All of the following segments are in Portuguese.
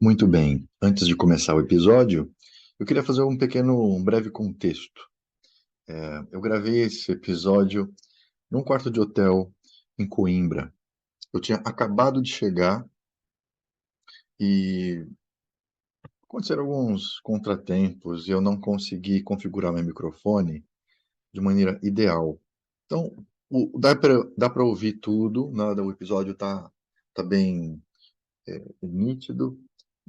Muito bem. Antes de começar o episódio, eu queria fazer um breve contexto. Eu gravei esse episódio num quarto de hotel em Coimbra. Eu tinha acabado de chegar e aconteceram alguns contratempos e eu não consegui configurar meu microfone de maneira ideal. Então, dá para ouvir tudo, nada, o episódio tá bem nítido,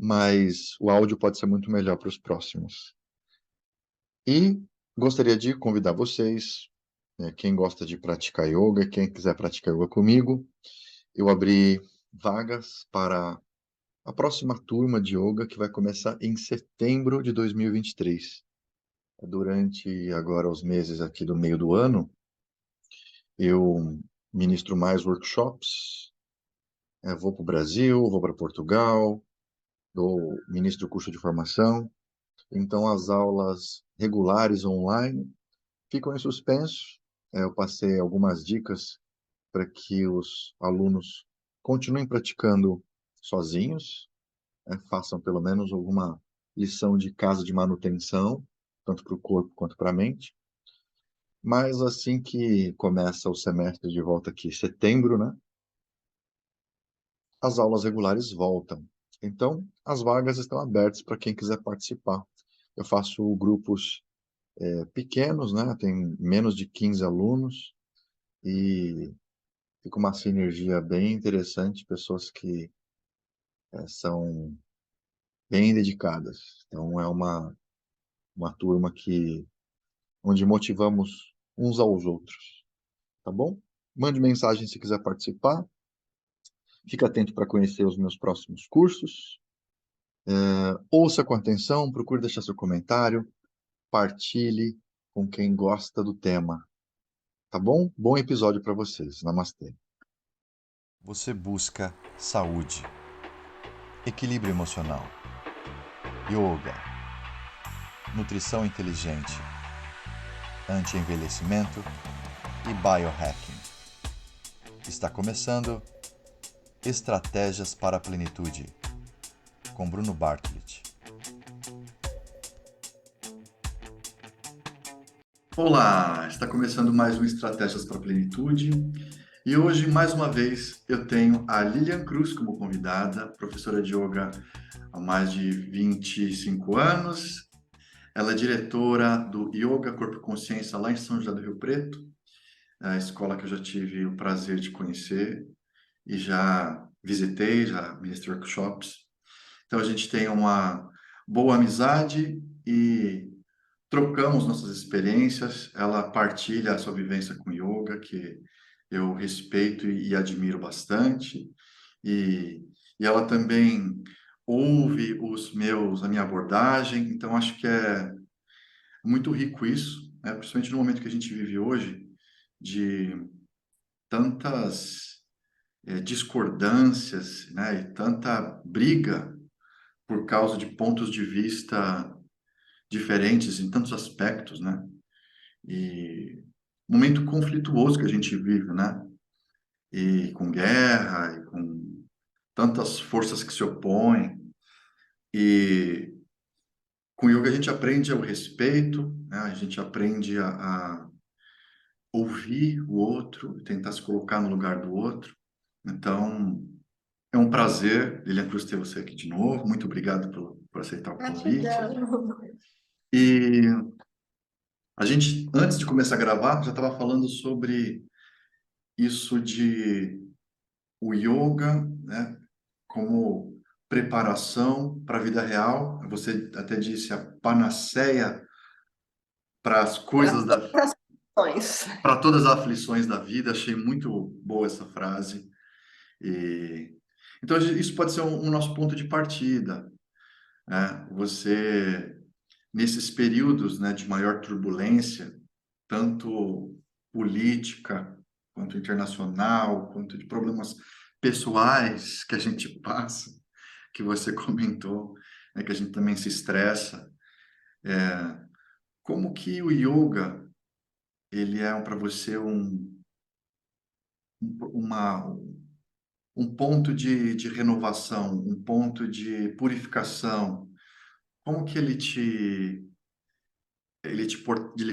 mas o áudio pode ser muito melhor para os próximos. E gostaria de convidar vocês, quem gosta de praticar yoga, quem quiser praticar yoga comigo, eu abri vagas para a próxima turma de yoga que vai começar em setembro de 2023. Durante agora os meses aqui do meio do ano, eu ministro mais workshops, vou para o Brasil, vou para Portugal, ministro curso de formação. Então, as aulas regulares online ficam em suspenso. Eu passei algumas dicas para que os alunos continuem praticando sozinhos, façam pelo menos alguma lição de casa de manutenção, tanto para o corpo quanto para a mente. Mas assim que começa o semestre de volta aqui, setembro, né, as aulas regulares voltam. Então, as vagas estão abertas para quem quiser participar. Eu faço grupos pequenos, né, tem menos de 15 alunos, e fica uma sinergia bem interessante, pessoas que são bem dedicadas. Então, é uma turma onde motivamos uns aos outros, tá bom? Mande mensagem se quiser participar. Fique atento para conhecer os meus próximos cursos. Ouça com atenção, procure deixar seu comentário, partilhe com quem gosta do tema, tá bom? Bom episódio para vocês. Namastê. Você busca saúde, equilíbrio emocional, yoga, nutrição inteligente, anti-envelhecimento e biohacking. Está começando Estratégias para a Plenitude, com Bruno Bartlett. Olá, está começando mais um Estratégias para a Plenitude e hoje, mais uma vez, eu tenho a Lilian Cruz como convidada, professora de yoga há mais de 25 anos. Ela é diretora do Yoga Corpo e Consciência lá em São José do Rio Preto, a escola que eu já tive o prazer de conhecer e já visitei, já ministrei workshops. Então a gente tem uma boa amizade e trocamos nossas experiências. Ela partilha a sua vivência com yoga, que eu respeito e admiro bastante. E, e ela também ouve a minha abordagem. Então acho que é muito rico isso, né? Principalmente no momento que a gente vive hoje, de tantas discordâncias, né? E tanta briga por causa de pontos de vista diferentes em tantos aspectos, né? E um momento conflituoso que a gente vive, né? E com guerra, e com tantas forças que se opõem. E com yoga a gente aprende o respeito, né? A gente aprende a ouvir o outro, tentar se colocar no lugar do outro. Então, é um prazer, Lilian Cruz, ter você aqui de novo. Muito obrigado por aceitar o convite. Gratidão. E a gente, antes de começar a gravar, já estava falando sobre isso de o yoga, né, como preparação para a vida real. Você até disse a panaceia para as Para coisas todas as ações. para todas as aflições da vida. Achei muito boa essa frase. E então isso pode ser um nosso ponto de partida, né? Você nesses períodos, né, de maior turbulência, tanto política quanto internacional, quanto de problemas pessoais que a gente passa, que você comentou, né, que a gente também se estressa. Como que o yoga ele é para você uma um ponto de renovação, um ponto de purificação? Como que ele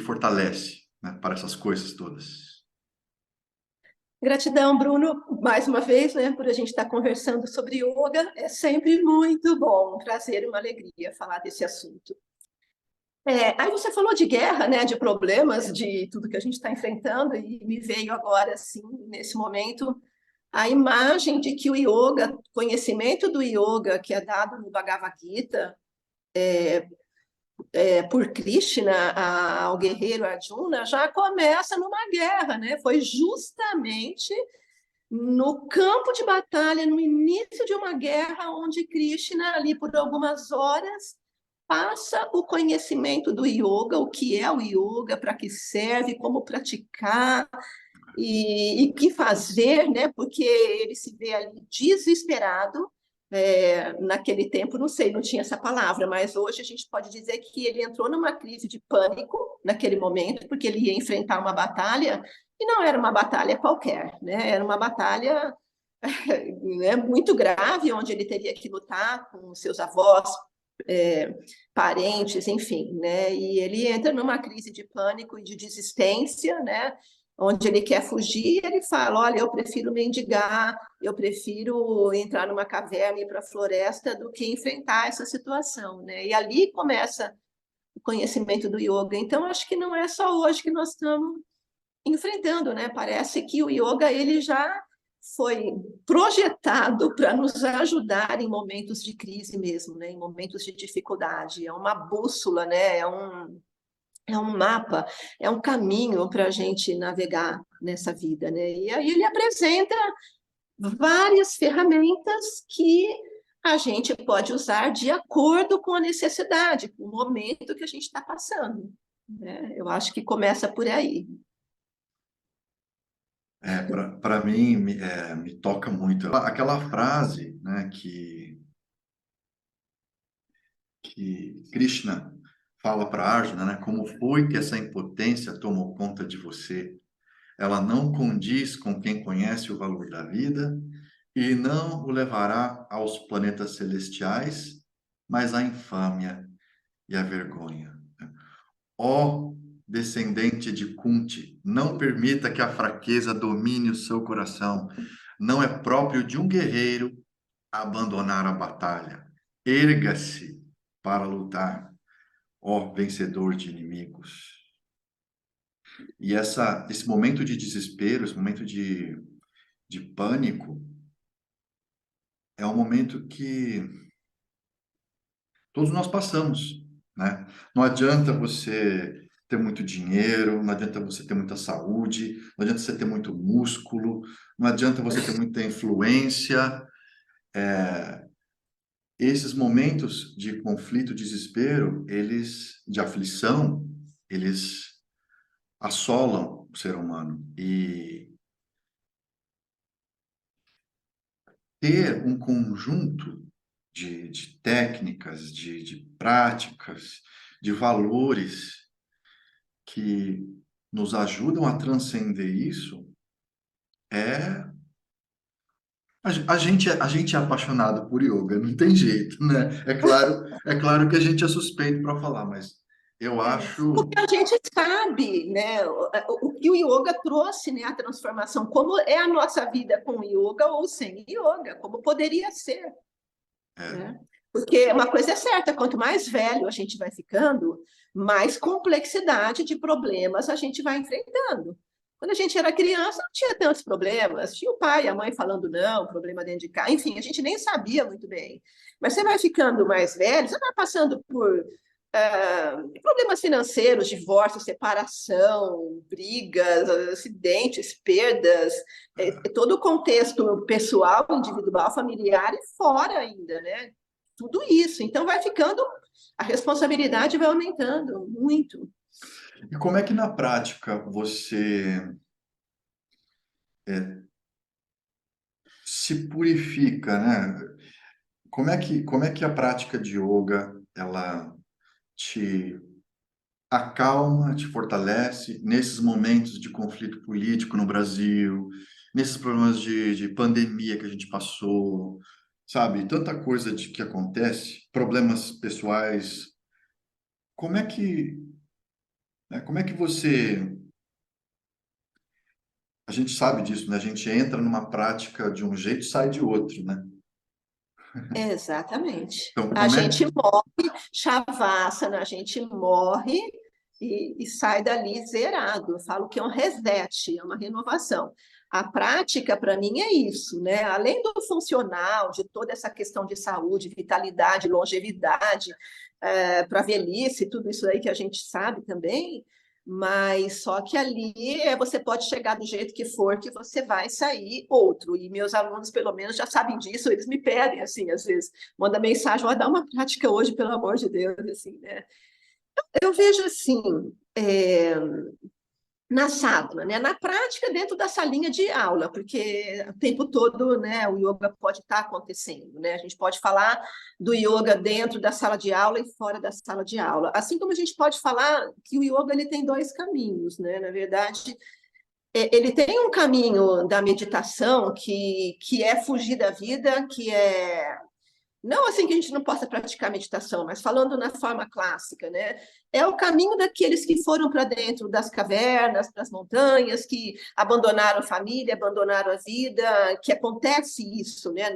fortalece, né, para essas coisas todas? Gratidão, Bruno, mais uma vez, né, por a gente estar conversando sobre yoga. É sempre muito bom, um prazer e uma alegria falar desse assunto. Aí você falou de guerra, né, de problemas, de tudo que a gente está enfrentando, e me veio agora, assim, nesse momento, a imagem de que o yoga, conhecimento do yoga que é dado no Bhagavad Gita, por Krishna ao guerreiro Arjuna, já começa numa guerra, né? Foi justamente no campo de batalha, no início de uma guerra, onde Krishna, ali por algumas horas, passa o conhecimento do yoga, o que é o yoga, para que serve, como praticar e que fazer, né? Porque ele se vê ali desesperado. Naquele tempo, não sei, não tinha essa palavra, mas hoje a gente pode dizer que ele entrou numa crise de pânico naquele momento, porque ele ia enfrentar uma batalha e não era uma batalha qualquer, né? Era uma batalha né, muito grave, onde ele teria que lutar com seus avós, é, parentes, enfim, né? E ele entra numa crise de pânico e de desistência, né? Onde ele quer fugir, ele fala: olha, eu prefiro mendigar, eu prefiro entrar numa caverna e ir para a floresta do que enfrentar essa situação, né? E ali começa o conhecimento do yoga. Então, acho que não é só hoje que nós estamos enfrentando, né? Parece que o yoga ele já foi projetado para nos ajudar em momentos de crise mesmo, né? Em momentos de dificuldade. É uma bússola, né? É um mapa, é um caminho para a gente navegar nessa vida, né? E aí ele apresenta várias ferramentas que a gente pode usar de acordo com a necessidade, com o momento que a gente está passando, né? Eu acho que começa por aí. Para mim, me toca muito. Aquela frase, né, que Krishna fala para Arjuna, né, como foi que essa impotência tomou conta de você? Ela não condiz com quem conhece o valor da vida e não o levará aos planetas celestiais, mas à infâmia e à vergonha. Ó descendente de Kunti, não permita que a fraqueza domine o seu coração. Não é próprio de um guerreiro abandonar a batalha. Erga-se para lutar, ó vencedor de inimigos. E esse momento de desespero, esse momento de pânico, é um momento que todos nós passamos, né? Não adianta você ter muito dinheiro, não adianta você ter muita saúde, não adianta você ter muito músculo, não adianta você ter muita influência. Esses momentos de conflito, desespero, de aflição, eles assolam o ser humano. E ter um conjunto de técnicas, de práticas, de valores que nos ajudam a transcender isso, é a gente é apaixonado por yoga, não tem jeito, né? É claro que a gente é suspeito para falar, mas eu acho Porque a gente sabe, né, o que o yoga trouxe, né, a transformação, como é a nossa vida com yoga ou sem yoga, como poderia ser, é, né? Porque uma coisa é certa, quanto mais velho a gente vai ficando, mais complexidade de problemas a gente vai enfrentando. Quando a gente era criança, não tinha tantos problemas. Tinha o pai e a mãe falando não, problema dentro de casa. Enfim, a gente nem sabia muito bem. Mas você vai ficando mais velho, você vai passando por problemas financeiros, divórcio, separação, brigas, acidentes, perdas, todo o contexto pessoal, individual, familiar e fora ainda, né? Tudo isso. Então vai ficando, a responsabilidade vai aumentando muito. e como é que na prática você se purifica, né? Como é que a prática de yoga ela te acalma, te fortalece nesses momentos de conflito político no Brasil, nesses problemas de pandemia que a gente passou, sabe? Tanta coisa que acontece, problemas pessoais. Como é que, como é que você... A gente sabe disso, né? A gente entra numa prática de um jeito e sai de outro, né? Exatamente. Então, A como é... gente morre, Shavasana, a gente morre e sai dali zerado. Eu falo que é um reset, é uma renovação. A prática, para mim, é isso, né? Além do funcional, de toda essa questão de saúde, vitalidade, longevidade, para a velhice, tudo isso aí que a gente sabe também, mas só que ali você pode chegar do jeito que for, que você vai sair outro. E meus alunos, pelo menos, já sabem disso, eles me pedem, assim, às vezes, manda mensagem, dá uma prática hoje, pelo amor de Deus, assim, né? Eu vejo assim, na sadhana, né? Na prática, dentro da salinha de aula, porque o tempo todo, né, o yoga pode estar acontecendo, né? A gente pode falar do yoga dentro da sala de aula e fora da sala de aula. Assim como a gente pode falar que o yoga ele tem dois caminhos, né? Na verdade, ele tem um caminho da meditação que é fugir da vida, que é não assim que a gente não possa praticar meditação, mas falando na forma clássica, né? É o caminho daqueles que foram para dentro das cavernas, para as montanhas, que abandonaram a família, abandonaram a vida, que acontece isso, né?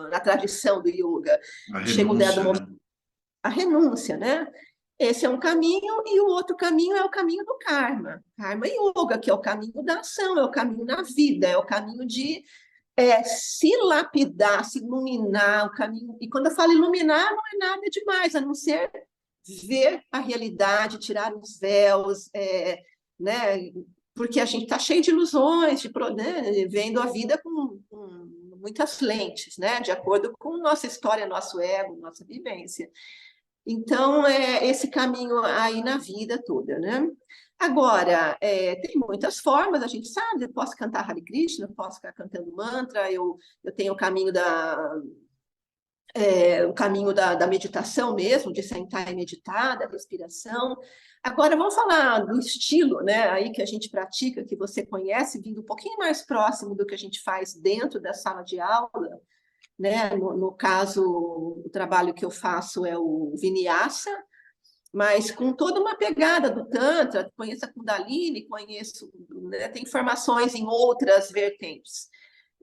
Na tradição do yoga. A Chega um dado renúncia, momento, né? a renúncia, né? Esse é um caminho, e o outro caminho é o caminho do karma. Karma Yoga, que é o caminho da ação, é o caminho da vida, é o caminho de se lapidar, se iluminar o caminho. E quando eu falo iluminar, não é nada demais, a não ser ver a realidade, tirar os véus, né? Porque a gente está cheio de ilusões, né? Vendo a vida com muitas lentes, né? De acordo com nossa história, nosso ego, nossa vivência. Então, é esse caminho aí na vida toda, né? Agora, tem muitas formas, a gente sabe, eu posso cantar Hare Krishna, eu posso ficar cantando mantra, eu tenho o caminho da meditação mesmo, de sentar e meditar, da respiração. Agora, vamos falar do estilo, né, aí que a gente pratica, que você conhece, vindo um pouquinho mais próximo do que a gente faz dentro da sala de aula, né? No caso, o trabalho que eu faço é o Vinyasa, mas com toda uma pegada do Tantra, conheço a Kundalini, conheço, né, tem formações em outras vertentes.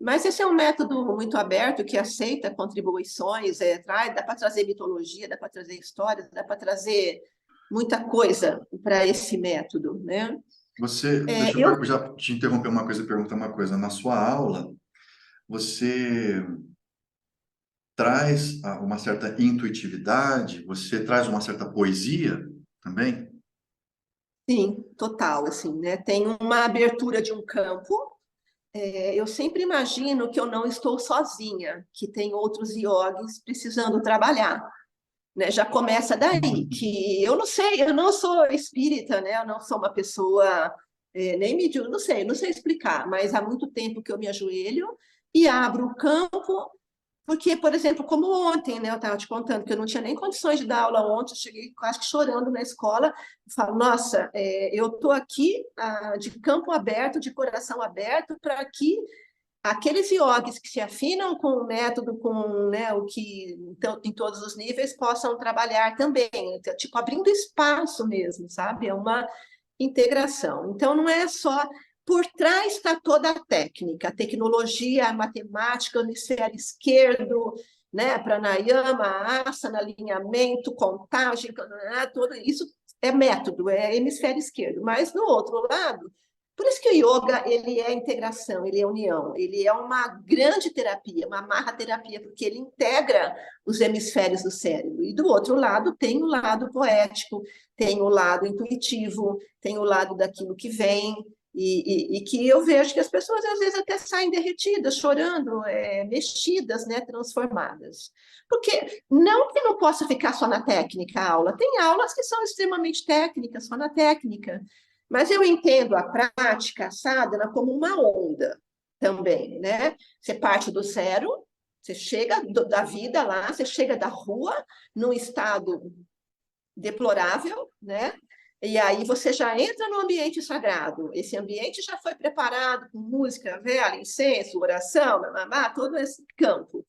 Mas esse é um método muito aberto que aceita contribuições, dá para trazer mitologia, dá para trazer histórias, dá para trazer muita coisa para esse método, né? Você, É, eu já te interromper uma coisa e perguntar uma coisa. Na sua aula, você traz uma certa intuitividade, você traz uma certa poesia também? sim, total, assim, né? Tem uma abertura de um campo. Eu sempre imagino que eu não estou sozinha, que tem outros yogis precisando trabalhar, né? Já começa daí, que eu não sei, eu não sou espírita, né? Eu não sou uma pessoa, nem não sei, não sei explicar, mas há muito tempo que eu me ajoelho e abro o campo, porque, por exemplo, como ontem, né? Eu estava te contando que eu não tinha nem condições de dar aula ontem, eu cheguei quase que chorando na escola, eu falo, nossa, eu estou aqui de campo aberto, de coração aberto, para que aqueles iogues que se afinam com o método, com, né, o que então, em todos os níveis possam trabalhar também, então, tipo abrindo espaço mesmo, sabe? É uma integração. Então não é só por trás está toda a técnica, a tecnologia, a matemática, o hemisfério esquerdo, né, pranayama, asana, alinhamento, contagem, tudo isso é método, é hemisfério esquerdo. Mas do outro lado, por isso que o yoga ele é integração, ele é união, ele é uma grande terapia, uma marra-terapia, porque ele integra os hemisférios do cérebro. E do outro lado tem o lado poético, tem o lado intuitivo, tem o lado daquilo que vem, e que eu vejo que as pessoas às vezes até saem derretidas, chorando, mexidas, né, transformadas. Porque não que não possa ficar só na técnica a aula, tem aulas que são extremamente técnicas, só na técnica, mas eu entendo a prática, a sadhana, como uma onda também, né? Você parte do zero, você chega da vida lá, você chega da rua num estado deplorável, né? E aí você já entra no ambiente sagrado. Esse ambiente já foi preparado com música, vela, incenso, oração, mamá, todo esse campo.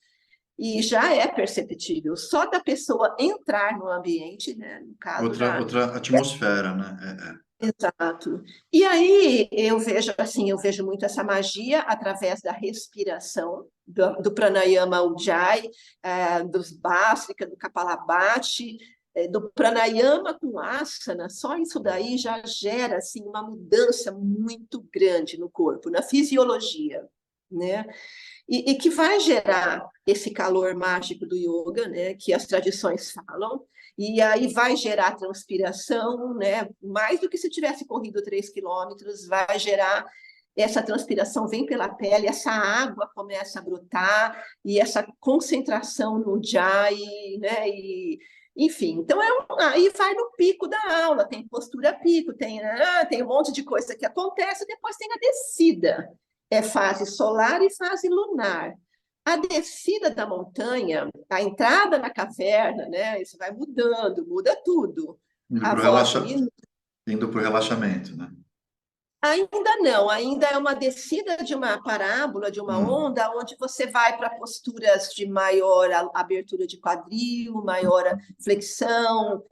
E já é perceptível. Só da pessoa entrar no ambiente, né? No caso, já. Outra atmosfera, né? Exato. E aí eu vejo assim, eu vejo muito essa magia através da respiração, do pranayama ujjayi, dos bhastrika, do kapalabhati, do pranayama com asana. Só isso daí já gera assim uma mudança muito grande no corpo, na fisiologia, né? E que vai gerar esse calor mágico do yoga, né, que as tradições falam, e aí vai gerar transpiração, né, mais do que se tivesse corrido 3 quilômetros, vai gerar essa transpiração, vem pela pele, essa água começa a brotar, e essa concentração no jai, né, enfim, então aí vai no pico da aula, tem postura pico, tem um monte de coisa que acontece, depois tem a descida, é fase solar e fase lunar. A descida da montanha, a entrada na caverna, né? Isso vai mudando, muda tudo. Indo A para o voz diminui. indo pro relaxamento, né? Ainda não, ainda é uma descida de uma parábola, de uma Hum, onda, onde você vai para posturas de maior abertura de quadril, maior flexão,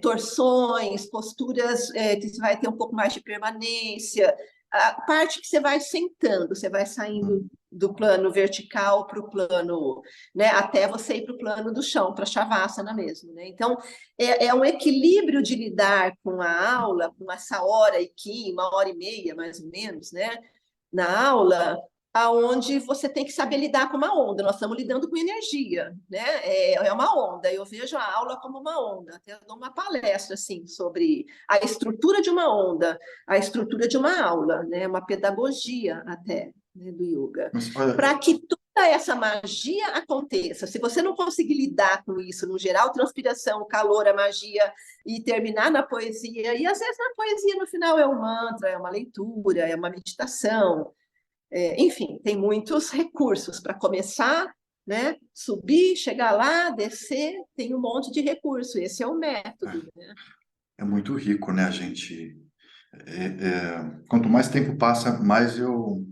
torções, posturas que você vai ter um pouco mais de permanência, a parte que você vai sentando, você vai saindo hum. do plano vertical para o plano, né, até você ir para o plano do chão, para a Shavasana mesmo, né? Então, é um equilíbrio de lidar com a aula, com essa hora e 1 hora e meia, mais ou menos, né? Na aula, aonde você tem que saber lidar com uma onda. Nós estamos lidando com energia, né? É uma onda. Eu vejo a aula como uma onda. Até eu dou uma palestra assim sobre a estrutura de uma onda, a estrutura de uma aula, né? Uma pedagogia até, né, do yoga, Mas olha, para que toda essa magia aconteça. Se você não conseguir lidar com isso, no geral, transpiração, o calor, a magia, e terminar na poesia, e às vezes na poesia no final é um mantra, é uma leitura, é uma meditação, enfim, tem muitos recursos para começar, né? Subir, chegar lá, descer, tem um monte de recurso. Esse é o método, né? é muito rico, né? A gente, quanto mais tempo passa, mais eu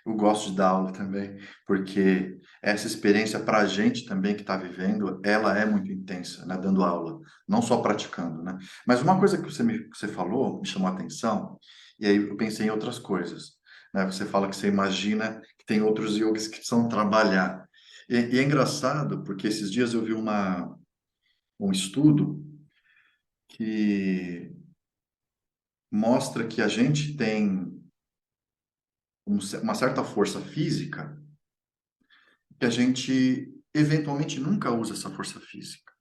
gosto de dar aula também, porque essa experiência para a gente também que está vivendo, ela é muito intensa, né? Dando aula, não só praticando, né? Mas uma coisa que que você falou me chamou a atenção, e aí eu pensei em outras coisas, né? Você fala que você imagina que tem outros yogis que precisam trabalhar. E é engraçado, porque esses dias eu vi um estudo que mostra que a gente tem uma certa força física que a gente eventualmente nunca usa essa força física.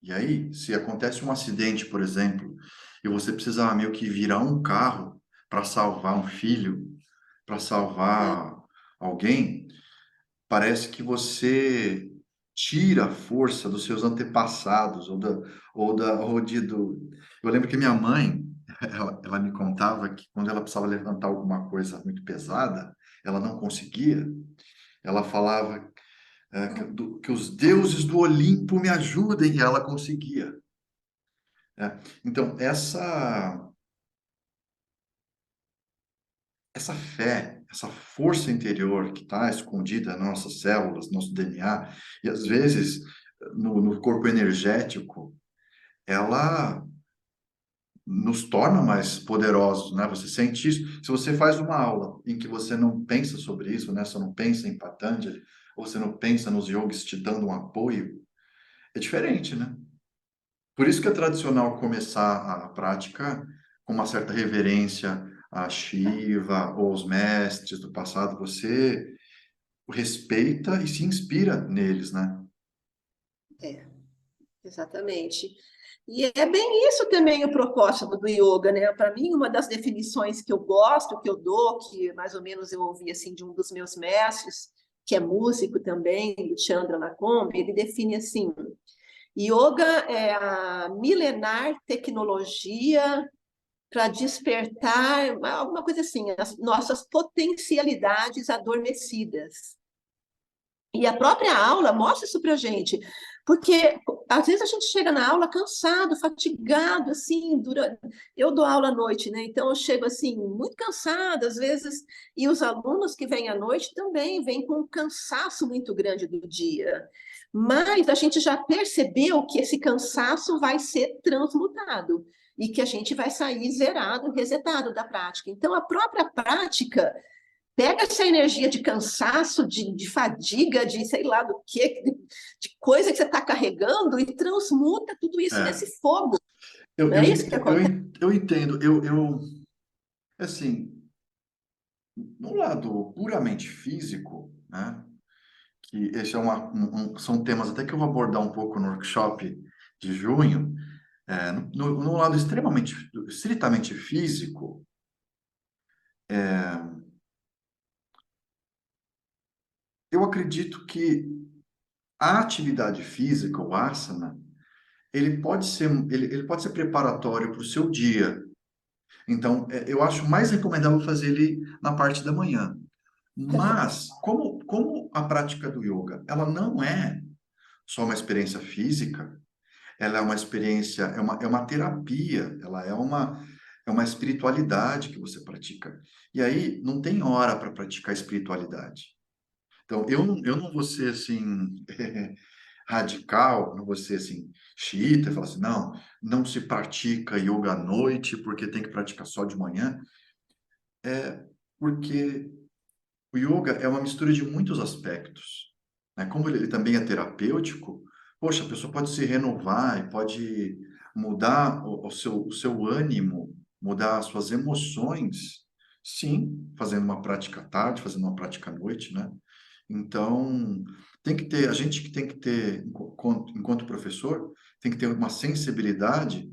E aí, se acontece um acidente, por exemplo, e você precisa meio que virar um carro para salvar um filho, para salvar alguém, parece que você tira a força dos seus antepassados ou eu lembro que minha mãe ela me contava que quando ela precisava levantar alguma coisa muito pesada, ela não conseguia. Ela falava que os deuses do Olimpo me ajudem, e ela conseguia, né? Então, essa fé, essa força interior que está escondida nas nossas células, no nosso DNA, e às vezes no corpo energético, ela nos torna mais poderosos, né? Você sente isso. Se você faz uma aula em que você não pensa sobre isso, né? Você não pensa em Patanjali, ou você não pensa nos yogis te dando um apoio, é diferente, né? Por isso que é tradicional começar a prática com uma certa reverência a Shiva ou os mestres do passado. Você respeita e se inspira neles, né? É, exatamente. E é bem isso também o propósito do yoga, né? Para mim, uma das definições que eu gosto, que eu dou, que mais ou menos eu ouvi assim de um dos meus mestres, que é músico também, do Chandra Lacombe, ele define assim: yoga é a milenar tecnologia para despertar alguma coisa assim, as nossas potencialidades adormecidas. E a própria aula mostra isso para a gente, Porque às vezes a gente chega na aula cansado, fatigado, assim, eu dou aula à noite, né? Então eu chego assim, muito cansada, às vezes, e os alunos que vêm à noite também vêm com um cansaço muito grande do dia. Mas a gente já percebeu que esse cansaço vai ser transmutado e que a gente vai sair zerado, resetado da prática. Então, a própria prática pega essa energia de cansaço, de fadiga, de sei lá do que, de coisa que você está carregando e transmuta tudo isso É, nesse fogo. eu, Não eu, é isso que acontece? eu entendo, assim, no lado puramente físico, né, que esse é são temas até que eu vou abordar um pouco no workshop de junho, no lado estritamente físico, eu acredito que a atividade física, o asana, ele pode ser preparatório para o seu dia. Então, eu acho mais recomendável fazer ele na parte da manhã. Mas, como a prática do yoga, ela não é só uma experiência física, ela é uma experiência, é uma terapia, ela é uma espiritualidade que você pratica. E aí, não tem hora para praticar espiritualidade. Então, eu não vou ser assim, radical, não vou ser assim, xiita, falar assim, não, não se pratica yoga à noite porque tem que praticar só de manhã, porque o yoga é uma mistura de muitos aspectos, né? Como ele também é terapêutico, poxa, a pessoa pode se renovar e pode mudar o seu ânimo, mudar as suas emoções, sim, fazendo uma prática à tarde, fazendo uma prática à noite, né? Então, a gente que tem que ter, enquanto professor, tem que ter uma sensibilidade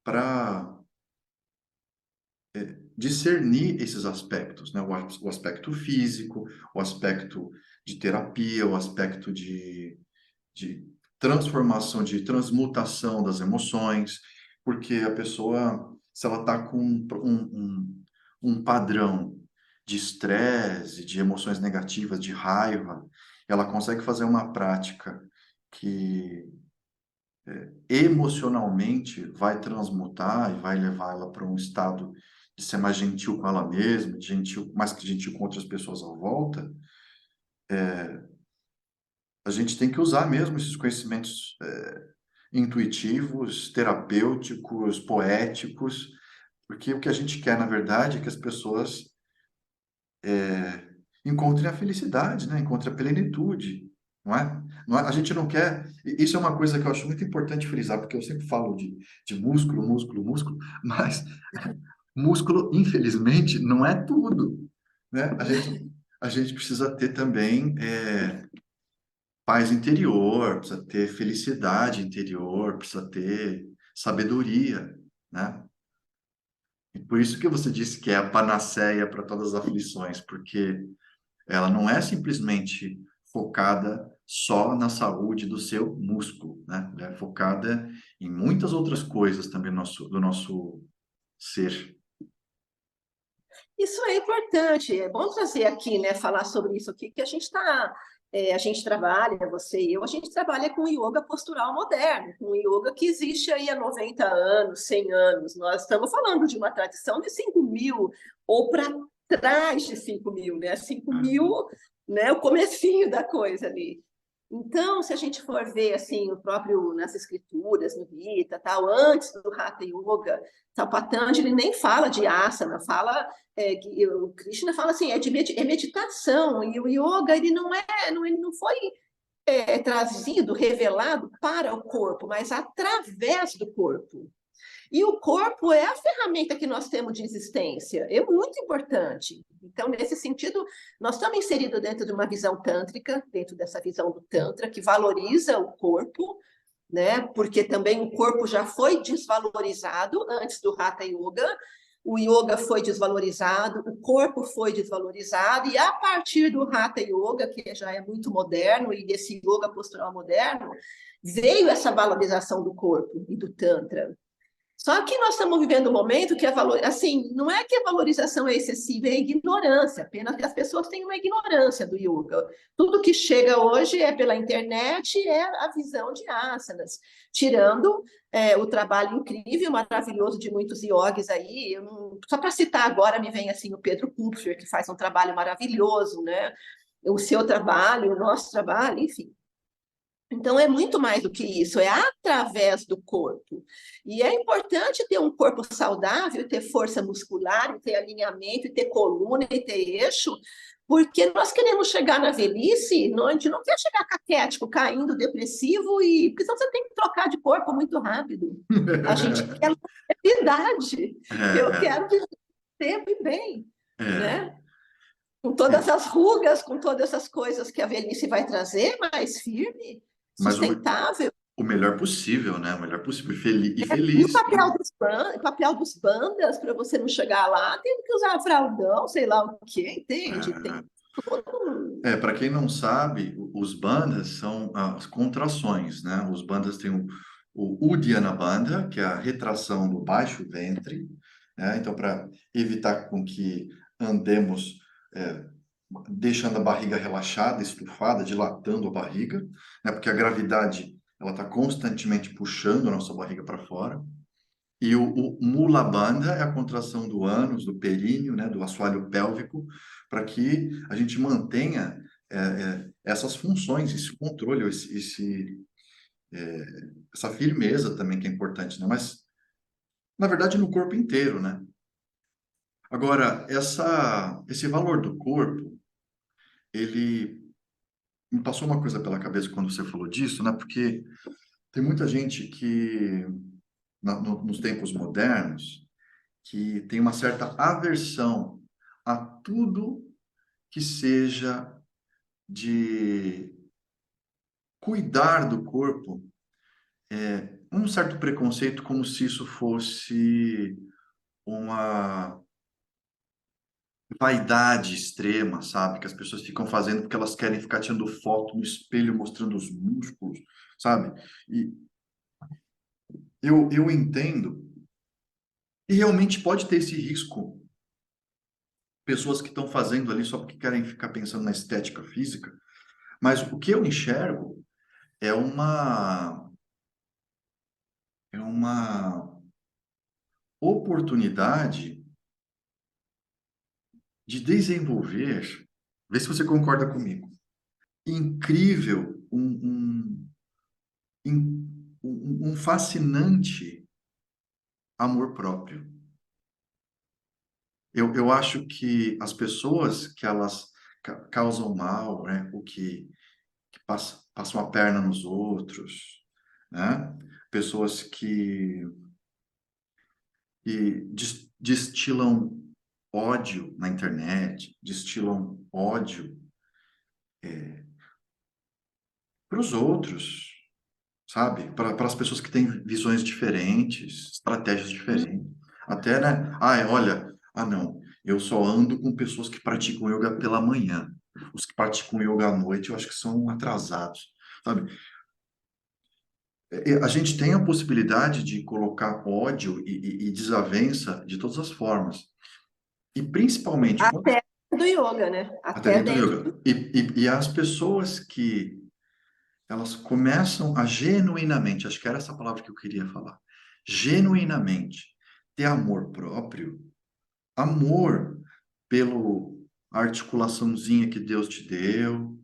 para discernir esses aspectos, né? O aspecto físico, o aspecto de terapia, o aspecto de transformação, de transmutação das emoções, porque a pessoa, se ela está com um padrão de estresse, de emoções negativas, de raiva, ela consegue fazer uma prática que emocionalmente vai transmutar e vai levar ela para um estado de ser mais gentil com ela mesma, mais que gentil com outras pessoas à volta, a gente tem que usar mesmo esses conhecimentos intuitivos, terapêuticos, poéticos, porque o que a gente quer, na verdade, é que as pessoas encontrem a felicidade, né? Encontrem a plenitude, não é? A gente não quer. Isso é uma coisa que eu acho muito importante frisar, porque eu sempre falo de músculo, músculo, músculo, mas músculo, infelizmente, não é tudo, né? A gente precisa ter também paz interior, precisa ter felicidade interior, precisa ter sabedoria, né? E por isso que você disse que é a panaceia para todas as aflições, porque ela não é simplesmente focada só na saúde do seu músculo, né? Ela é focada em muitas outras coisas também do nosso ser. Isso é importante, é bom trazer aqui, né, falar sobre isso aqui, que a gente está, a gente trabalha, você e eu, a gente trabalha com yoga postural moderno, com yoga que existe aí há 90 anos, 100 anos. Nós estamos falando de uma tradição de 5.000, ou para trás de 5.000, né? 5.000, né, o comecinho da coisa ali. Então, se a gente for ver assim, o próprio nas escrituras, no Gita, tal, antes do Hatha Yoga, tal, Patanjali nem fala de asana, fala que o Krishna fala assim, é meditação, e o yoga ele ele não foi trazido, revelado para o corpo, mas através do corpo. E o corpo é a ferramenta que nós temos de existência, é muito importante. Então, nesse sentido, nós estamos inseridos dentro de uma visão tântrica, dentro dessa visão do Tantra, que valoriza o corpo, né? Porque também o corpo já foi desvalorizado antes do Hatha Yoga, o yoga foi desvalorizado, o corpo foi desvalorizado, e a partir do Hatha Yoga, que já é muito moderno, e desse yoga postural moderno, veio essa valorização do corpo e do Tantra. Só que nós estamos vivendo um momento que assim, não é que a valorização é excessiva, é ignorância, apenas que as pessoas têm uma ignorância do yoga. Tudo que chega hoje é pela internet, é a visão de asanas, tirando o trabalho incrível, maravilhoso de muitos yogis aí. Só para citar agora, me vem assim o Pedro Kupfer, que faz um trabalho maravilhoso, né? O seu trabalho, o nosso trabalho, enfim. Então, é muito mais do que isso, é através do corpo. E é importante ter um corpo saudável, ter força muscular, ter alinhamento, ter coluna e ter eixo, porque nós queremos chegar na velhice, a gente não quer chegar caquético, caindo, depressivo, porque senão você tem que trocar de corpo muito rápido. A gente quer longevidade. Eu É, quero viver tempo e bem, é, né? Com todas é. as rugas, com todas essas coisas que a velhice vai trazer, mais firme, Mas sustentável. o melhor possível, né? O melhor possível. E E feliz, né? o papel dos bandas, para você não chegar lá, tem que usar fraldão, sei lá o quê, entende? Tem todo. Para quem não sabe, os bandas são as contrações, né? Os bandas têm o Uddiyana Bandha, que é a retração do baixo ventre, né? Então, para evitar com que andemos é, deixando a barriga relaxada, estufada, dilatando a barriga, né? Porque a gravidade ela está constantemente puxando a nossa barriga para fora. E o Mula Bandha é a contração do ânus, do períneo, né, do assoalho pélvico, para que a gente mantenha essas funções, esse controle, essa firmeza também que é importante, né? Mas, na verdade, no corpo inteiro, né? Agora, esse valor do corpo, ele me passou uma coisa pela cabeça quando você falou disso, né? Porque tem muita gente que, nos tempos modernos, que tem uma certa aversão a tudo que seja de cuidar do corpo, um certo preconceito, como se isso fosse uma vaidade extrema, sabe? Que as pessoas ficam fazendo porque elas querem ficar tirando foto no espelho, mostrando os músculos, sabe? E eu entendo, e realmente pode ter esse risco. Pessoas que estão fazendo ali só porque querem ficar pensando na estética física, mas o que eu enxergo é uma oportunidade de desenvolver, vê se você concorda comigo, incrível, um fascinante amor próprio. Eu acho que as pessoas que elas causam mal, né, que passam a perna nos outros, né, pessoas que destilam ódio na internet, destilam ódio para os outros, sabe? Para as pessoas que têm visões diferentes, estratégias diferentes. Até, né? Ah, olha, não, eu só ando com pessoas que praticam yoga pela manhã. Os que praticam yoga à noite, eu acho que são atrasados, sabe? A gente tem a possibilidade de colocar ódio e desavença de todas as formas. E principalmente Até do yoga, né? até Até dentro do dentro. yoga. E as pessoas que elas começam a genuinamente, acho que era essa palavra que eu queria falar, genuinamente ter amor próprio, amor pelo articulaçãozinha que Deus te deu,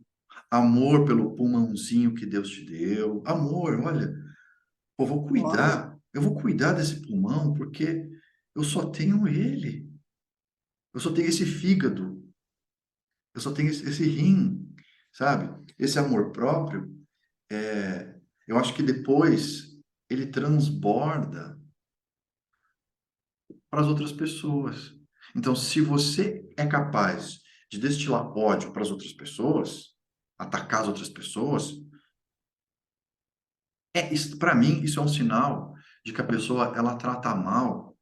amor pelo pulmãozinho que Deus te deu, amor, olha, Olha, eu vou cuidar desse pulmão porque eu só tenho ele, eu só tenho esse fígado, eu só tenho esse rim, sabe? Esse amor próprio, eu acho que depois ele transborda para as outras pessoas. Então, se você é capaz de destilar ódio para as outras pessoas, atacar as outras pessoas, para mim isso é um sinal de que a pessoa ela trata mal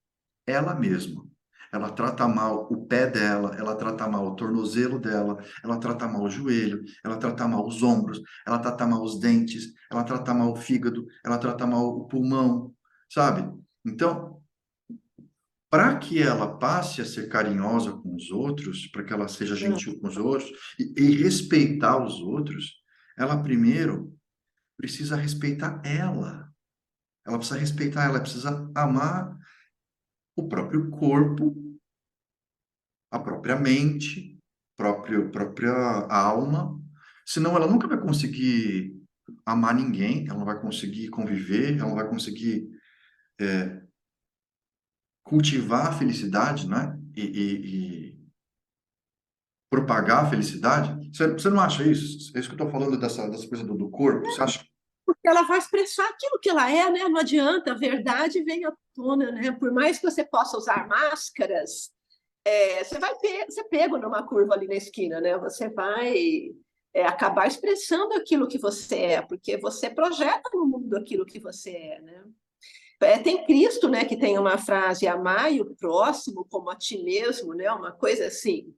ela mesma. Ela trata mal o pé dela, ela trata mal o tornozelo dela, ela trata mal o joelho, ela trata mal os ombros, ela trata mal os dentes, ela trata mal o fígado, ela trata mal o pulmão, sabe? Então, para que ela passe a ser carinhosa com os outros, para que ela seja gentil com os outros e respeitar os outros, ela primeiro precisa respeitar ela. Ela precisa respeitar, ela precisa amar o próprio corpo, a própria mente, própria alma. Senão ela nunca vai conseguir amar ninguém, ela não vai conseguir conviver, ela não vai conseguir cultivar a felicidade, né? E propagar a felicidade. Você não acha isso? É isso que eu estou falando dessa coisa do corpo. Você acha? Porque ela vai expressar aquilo que ela é, né? Não adianta, a verdade vem à tona, né? Por mais que você possa usar máscaras, você vai ser pego numa curva ali na esquina, né? Você vai acabar expressando aquilo que você é, porque você projeta no mundo aquilo que você é, né? Tem Cristo, né, que tem uma frase, amai o próximo como a ti mesmo, né? Uma coisa assim.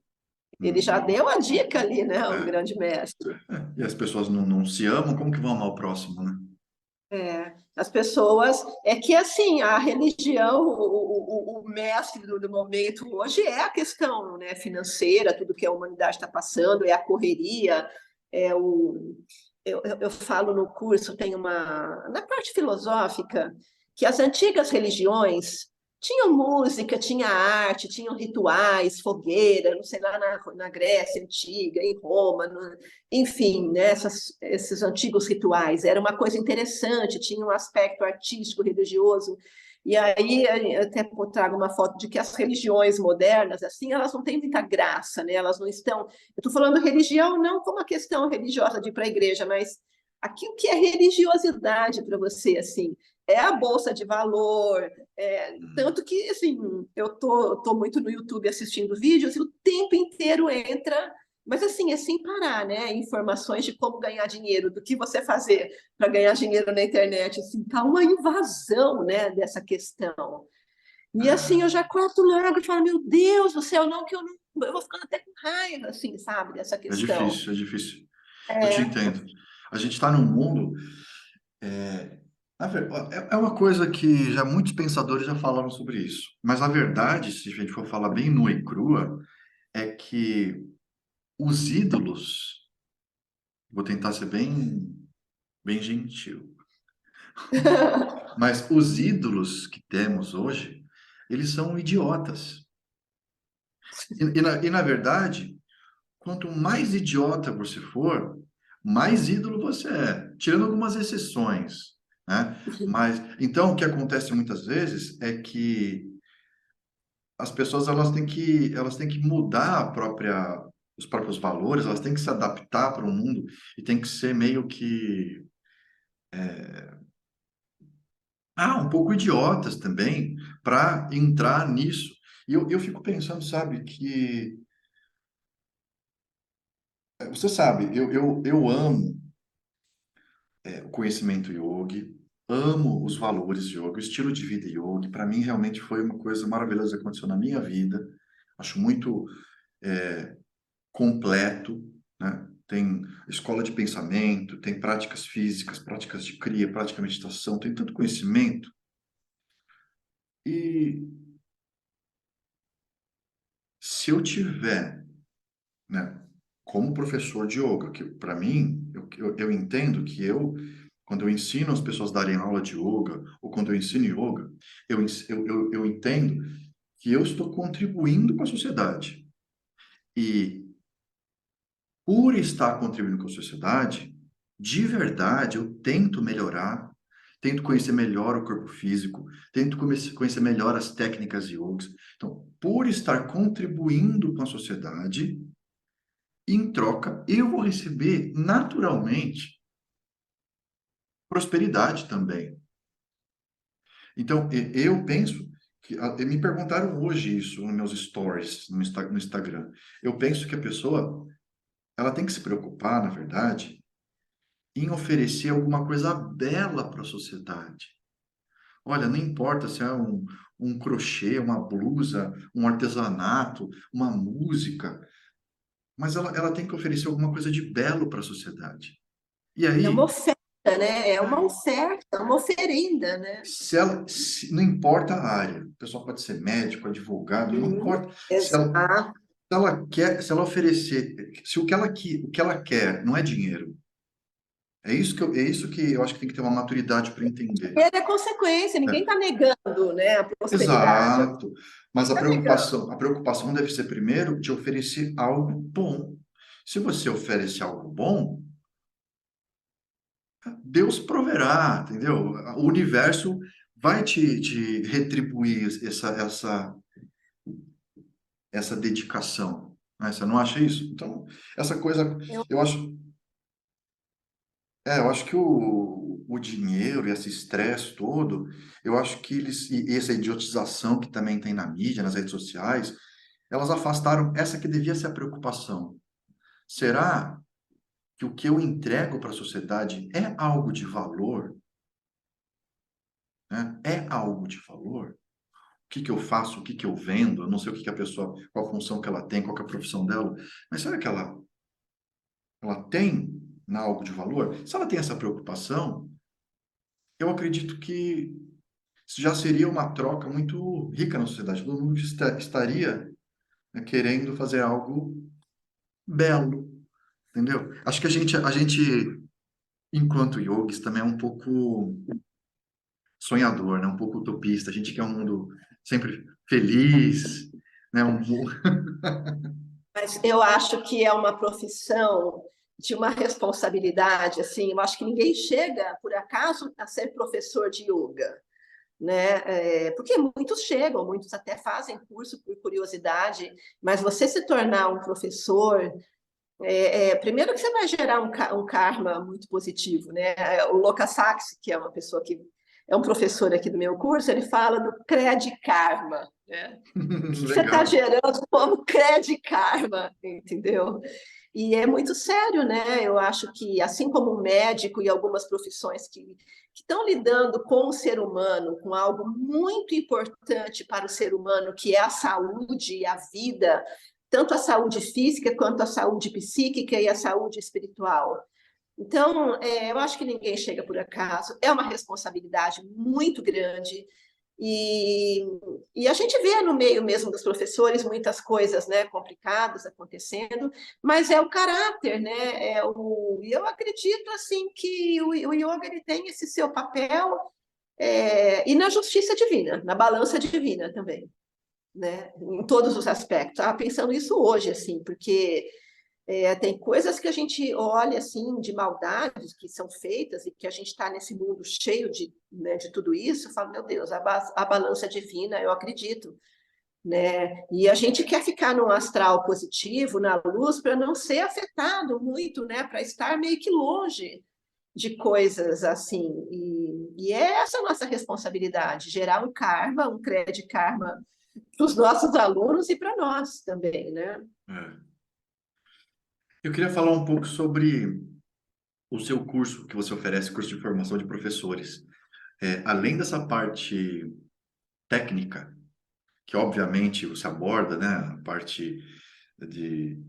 Ele já Uhum. deu a dica ali, né? O É. grande mestre. E as pessoas não se amam, como que vão amar o próximo, né? As pessoas. É que, assim, a religião, o mestre do momento hoje é a questão, né, financeira, tudo que a humanidade está passando, é a correria, é o. Eu falo no curso, tem uma. Na parte filosófica, que as antigas religiões tinham música, tinha arte, tinham rituais, fogueira, não sei lá, na Grécia Antiga, em Roma, enfim, né, esses antigos rituais. Era uma coisa interessante, tinha um aspecto artístico, religioso. E aí eu até trago uma foto de que as religiões modernas, assim, elas não têm muita graça, né? Elas não estão. Eu estou falando religião não como uma questão religiosa de ir para a igreja, mas aquilo que é religiosidade para você, assim, é a bolsa de valor, tanto que, assim, eu tô muito no YouTube assistindo vídeos e o tempo inteiro entra, mas assim, é sem parar, né? Informações de como ganhar dinheiro, do que você fazer para ganhar dinheiro na internet, assim, tá uma invasão, né, dessa questão. E assim, eu É, já corto logo e falo, meu Deus do céu, não, que eu vou ficando até com raiva, assim, sabe, dessa é questão. difícil, é difícil. Eu te É, entendo. A gente está num mundo. É uma coisa que já muitos pensadores já falaram sobre isso. Mas a verdade, se a gente for falar bem nua e crua, é que os ídolos, vou tentar ser bem gentil, mas os ídolos que temos hoje, eles são idiotas. E na verdade, quanto mais idiota você for, mais ídolo você é, tirando algumas exceções, né? Mas então o que acontece muitas vezes é que as pessoas elas têm que mudar os próprios valores, elas têm que se adaptar para o mundo e tem que ser meio que um pouco idiotas também para entrar nisso. E eu fico pensando, sabe, que você sabe, eu amo o conhecimento yogi, amo os valores yoga, o estilo de vida yogi. Para mim, realmente foi uma coisa maravilhosa que aconteceu na minha vida. Acho muito completo, né? Tem escola de pensamento, tem práticas físicas, práticas de cria, prática de meditação, tem tanto conhecimento. E se eu tiver, né, como professor de yoga, que para mim, eu entendo que quando eu ensino as pessoas a darem aula de yoga, ou quando eu ensino yoga, eu entendo que eu estou contribuindo com a sociedade. E por estar contribuindo com a sociedade, de verdade, eu tento melhorar, tento conhecer melhor o corpo físico, tento conhecer melhor as técnicas yogas. Então, por estar contribuindo com a sociedade, em troca, eu vou receber naturalmente prosperidade também. Então, eu penso que me perguntaram hoje isso nos meus stories no Instagram. Eu penso que a pessoa ela tem que se preocupar, na verdade, em oferecer alguma coisa bela para a sociedade. Olha, não importa se é um crochê, uma blusa, um artesanato, uma música, mas ela tem que oferecer alguma coisa de belo para a sociedade. E é uma aí, oferta, né? É uma oferta, uma oferenda, né? Não importa a área, o pessoal pode ser médico, advogado, não importa. Se ela, Exato. se ela quer, se ela oferecer, se o que ela quer não é dinheiro, é isso que eu acho que tem que ter uma maturidade para entender. É consequência, ninguém É. está negando, né, a prosperidade. Exato. Mas Está negando. a preocupação deve ser primeiro de oferecer algo bom. Se você oferece algo bom, Deus proverá, entendeu? O universo vai te retribuir essa dedicação, né? Você não acha isso? Então, essa coisa, Eu, eu acho, eu acho que o dinheiro e esse estresse todo, eu acho que e essa idiotização que também tem na mídia, nas redes sociais, elas afastaram essa que devia ser a preocupação. Será que o que eu entrego para a sociedade é algo de valor, né? É algo de valor? O que que eu faço, o que que eu vendo, eu não sei o que que a pessoa, qual a função que ela tem, qual que é a profissão dela, mas será que ela tem, né, algo de valor? Se ela tem essa preocupação, eu acredito que isso já seria uma troca muito rica na sociedade. Todo mundo estaria, né, querendo fazer algo belo, entendeu? Acho que a gente, enquanto yogis, também é um pouco sonhador, né? Um pouco utopista. A gente quer um mundo sempre feliz, né? mas eu acho que é uma profissão de uma responsabilidade, assim, eu acho que ninguém chega, por acaso, a ser professor de yoga, né? Porque muitos chegam, muitos até fazem curso por curiosidade, mas você se tornar um professor, primeiro que você vai gerar um karma muito positivo, né? O Lokasaksi, que é uma pessoa que é um professor aqui do meu curso, ele fala do cred karma, né? O que você está Legal. gerando como cred karma, entendeu? E é muito sério, né? Eu acho que, assim como o médico e algumas profissões que estão lidando com o ser humano, com algo muito importante para o ser humano, que é a saúde e a vida, tanto a saúde física quanto a saúde psíquica e a saúde espiritual. Então, eu acho que ninguém chega por acaso, é uma responsabilidade muito grande. E, e a gente vê no meio mesmo dos professores muitas coisas, né, complicadas acontecendo, mas é o caráter, né? Eu acredito assim que o yoga ele tem esse seu papel, e na justiça divina, na balança divina também, né? Em todos os aspectos. Estava pensando isso hoje, assim, porque tem coisas que a gente olha assim de maldades que são feitas e que a gente está nesse mundo cheio de, né, de tudo isso, fala, meu Deus, a balança divina, eu acredito, né? E a gente quer ficar num astral positivo, na luz, para não ser afetado muito, né? Para estar meio que longe de coisas assim. E é essa a nossa responsabilidade, gerar um karma, um crédito karma para os nossos alunos e para nós também, né? É. Eu queria falar um pouco sobre o seu curso que você oferece, curso de formação de professores. Além dessa parte técnica, que obviamente você aborda, né, a parte de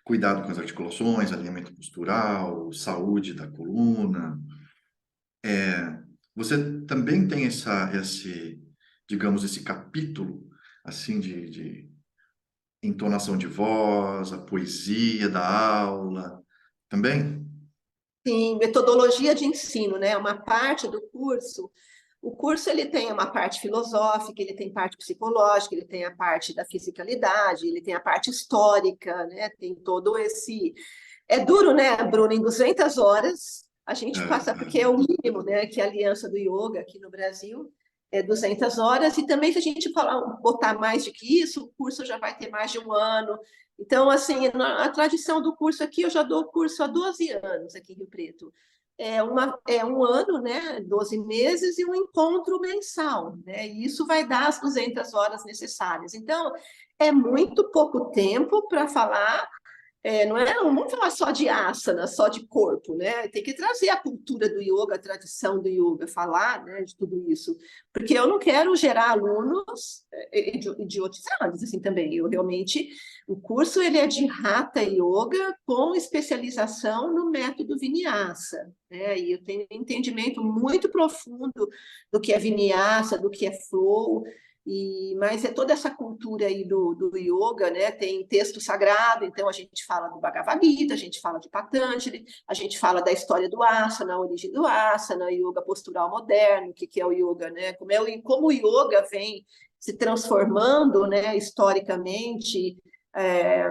cuidado com as articulações, alinhamento postural, saúde da coluna, você também tem digamos, esse capítulo, assim, de entonação de voz, a poesia da aula, também? Sim, metodologia de ensino, né? Uma parte do curso. O curso ele tem uma parte filosófica, ele tem parte psicológica, ele tem a parte da fisicalidade, ele tem a parte histórica, né? Tem todo esse. É duro, né, Bruno? Em 200 horas a É, gente passa, porque é. é o mínimo, né? Que a Aliança do Yoga aqui no Brasil é 200 horas, e também se a gente botar mais do que isso, o curso já vai ter mais de um ano. Então, assim, a tradição do curso aqui, eu já dou curso há 12 anos aqui em Rio Preto. É um ano, né, 12 meses e um encontro mensal, né? E isso vai dar as 200 horas necessárias. Então, é muito pouco tempo para falar não vamos falar só de asana, só de corpo, né? Tem que trazer a cultura do yoga, a tradição do yoga, falar, né, de tudo isso, porque eu não quero gerar alunos idiotizados assim também. Eu realmente, o curso ele é de Hatha Yoga com especialização no método Vinyasa, né? E eu tenho um entendimento muito profundo do que é Vinyasa, do que é flow. Mas é toda essa cultura aí do yoga, né? Tem texto sagrado, então a gente fala do Bhagavad Gita, a gente fala de Patanjali, a gente fala da história do asana, a origem do asana, yoga postural moderno, que é o yoga, né? Como o yoga vem se transformando, né, historicamente, é,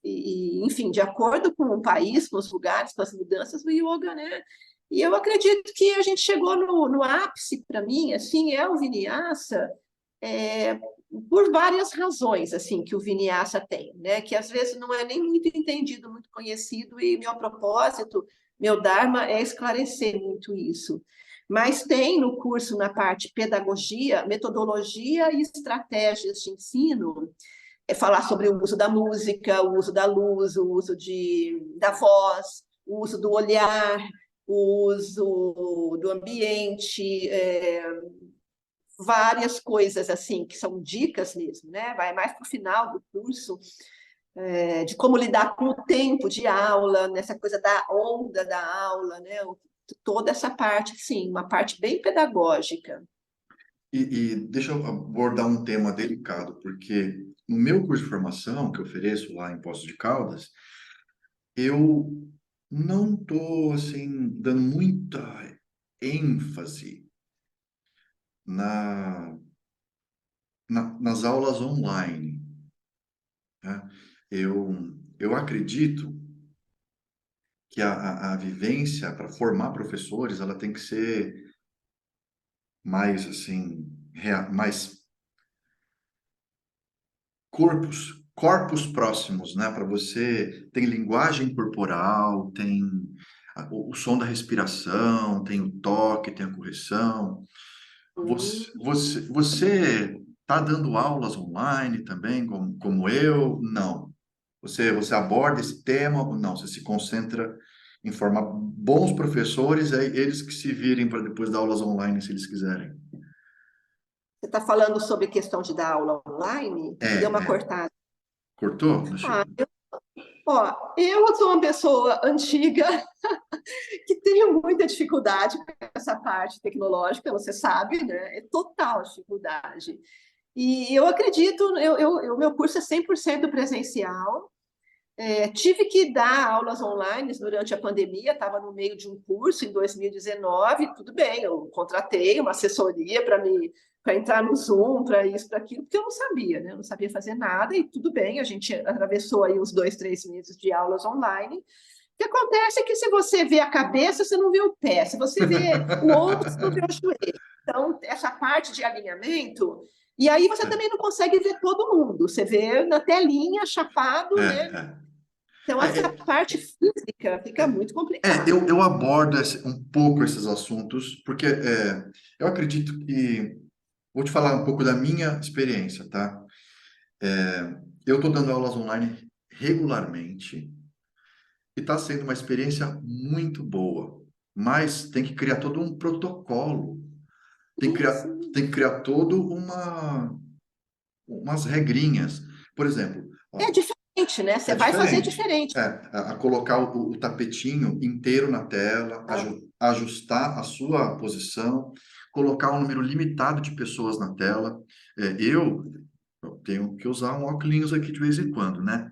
enfim, de acordo com o país, com os lugares, com as mudanças do yoga, né? E eu acredito que a gente chegou no ápice, para mim, assim, é o Vinyasa, é, por várias razões assim que o Vinyasa tem, né? Que às vezes não é nem muito entendido, muito conhecido, e meu propósito, meu Dharma é esclarecer muito isso. Mas tem no curso, na parte pedagogia, metodologia e estratégias de ensino, falar sobre o uso da música, o uso da luz, o uso da voz, o uso do olhar, o uso do ambiente, várias coisas assim, que são dicas mesmo, né? Vai mais para o final do curso, de como lidar com o tempo de aula, nessa coisa da onda da aula, né? Toda essa parte, sim, uma parte bem pedagógica. E deixa eu abordar um tema delicado, porque no meu curso de formação, que eu ofereço lá em Poços de Caldas, eu não estou, assim, dando muita ênfase na, nas aulas online, né? Eu acredito que a vivência para formar professores, ela tem que ser mais, assim, mais corpos próximos, né? Para você tem linguagem corporal, tem o som da respiração, tem o toque, tem a correção. Você está dando aulas online também, como eu? Não. Você aborda esse tema ou não? Você se concentra em formar bons professores, é eles que se virem para depois dar aulas online, se eles quiserem. Você está falando sobre questão de dar aula online? É, Que deu uma é. cortada. Cortou? Deixa Ah, eu... eu sou uma pessoa antiga que tenho muita dificuldade com essa parte tecnológica, você sabe, né? É total dificuldade. E eu acredito, meu curso é 100% presencial. Tive que dar aulas online durante a pandemia, estava no meio de um curso em 2019, tudo bem, eu contratei uma assessoria para entrar no Zoom, para isso, para aquilo, porque eu não sabia, né? Eu não sabia fazer nada, e tudo bem, a gente atravessou aí os 2, 3 meses de aulas online. O que acontece é que se você vê a cabeça, você não vê o pé, se você vê o ombro, você não vê o joelho. Então, essa parte de alinhamento, e aí você também não consegue ver todo mundo, você vê na telinha, chapado, né? É, Então, é. essa parte física fica muito complicada. Eu abordo um pouco esses assuntos, porque eu acredito que. Vou te falar um pouco da minha experiência, tá? Eu estou dando aulas online regularmente e está sendo uma experiência muito boa, mas tem que criar todo um protocolo, Sim. tem que criar todo umas regrinhas. Por exemplo, É ó, diferente, né? é Você vai fazer diferente. diferente. A colocar o tapetinho inteiro na tela, Ah, ajustar a sua posição, colocar um número limitado de pessoas na tela. Eu tenho que usar um óculos aqui de vez em quando, né?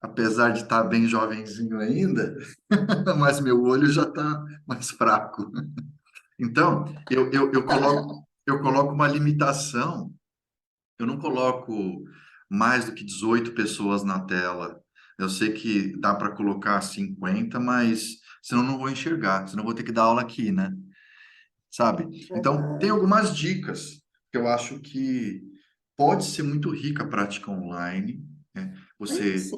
Apesar de estar bem jovenzinho ainda, mas meu olho já está mais fraco. Então, eu coloco uma limitação. Eu não coloco mais do que 18 pessoas na tela. Eu sei que dá para colocar 50, mas senão eu não vou enxergar, senão eu vou ter que dar aula aqui, né? Sabe? Então, tem aham. algumas dicas que eu acho que pode ser muito rica a prática online, né? Você Sim.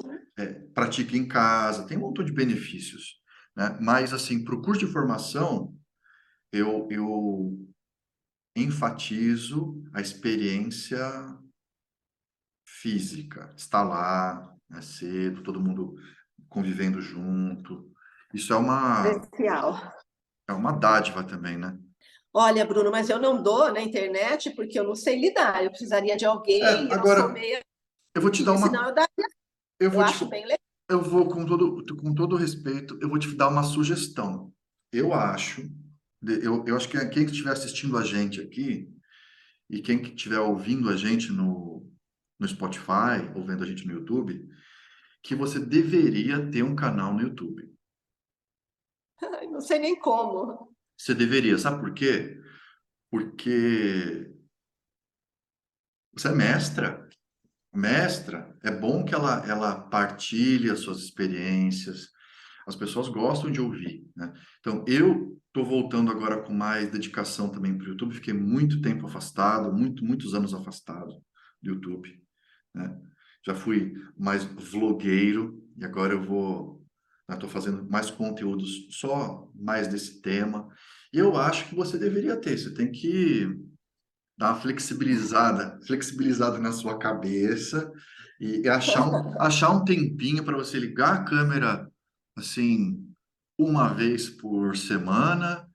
pratica em casa, tem um montão de benefícios, né? Mas, assim, para o curso de formação, eu enfatizo a experiência física, estar lá, né, cedo, todo mundo. convivendo junto. Isso Presencial. é uma dádiva também, né? Olha, Bruno, mas eu não dou na internet porque eu não sei lidar. Eu precisaria de alguém, eu sou Agora, meio eu vou te dar assim, senão uma. eu, dá, Eu eu vou te, acho bem legal. eu vou, com todo respeito, eu vou te dar uma sugestão. Eu acho, eu acho que quem estiver assistindo a gente aqui e quem que estiver ouvindo a gente no Spotify ou vendo a gente no YouTube, que você deveria ter um canal no YouTube. Não sei nem como. Você deveria, sabe por quê? Porque você é mestra. Mestra, é bom que ela partilhe as suas experiências. As pessoas gostam de ouvir, né? Então, eu estou voltando agora com mais dedicação também para o YouTube. Fiquei muito tempo afastado, muitos anos afastado do YouTube, né? Já fui mais vlogueiro e agora eu vou, estou fazendo mais conteúdos só mais desse tema. E eu acho que você deveria ter. Você tem que dar uma flexibilizada na sua cabeça e achar um tempinho para você ligar a câmera assim uma vez por semana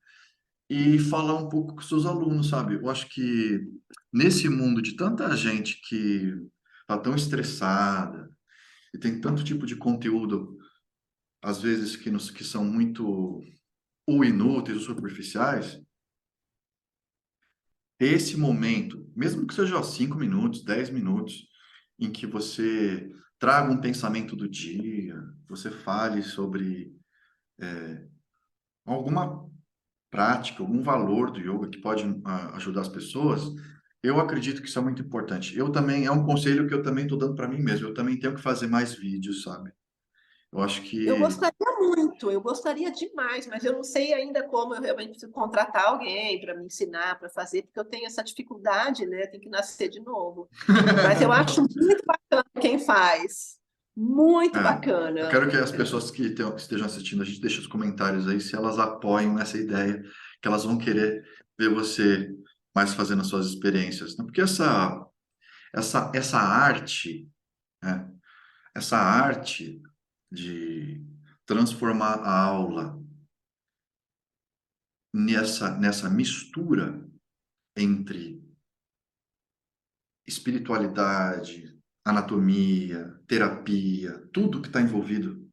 e falar um pouco com seus alunos, sabe? Eu acho que nesse mundo de tanta gente que está tão estressada e tem tanto tipo de conteúdo, às vezes que são muito ou inúteis ou superficiais, esse momento, mesmo que seja 5 minutos, 10 minutos, em que você traga um pensamento do dia, você fale sobre alguma prática, algum valor do yoga que pode ajudar as pessoas, eu acredito que isso é muito importante. Eu também, é um conselho que eu também estou dando para mim mesmo, eu também tenho que fazer mais vídeos, sabe? Eu acho Eu que gostaria muito, eu gostaria demais, mas eu não sei ainda como eu realmente preciso contratar alguém para me ensinar, para fazer, porque eu tenho essa dificuldade, né? Tem que nascer de novo. Mas eu acho muito bacana quem faz. Muito É, eu bacana. quero que as pessoas que estejam assistindo, a gente deixe os comentários aí se elas apoiam essa ideia, que elas vão querer ver você mais fazendo as suas experiências, né? Porque essa arte, né? Essa arte de transformar a aula nessa mistura entre espiritualidade, anatomia, terapia, tudo que está envolvido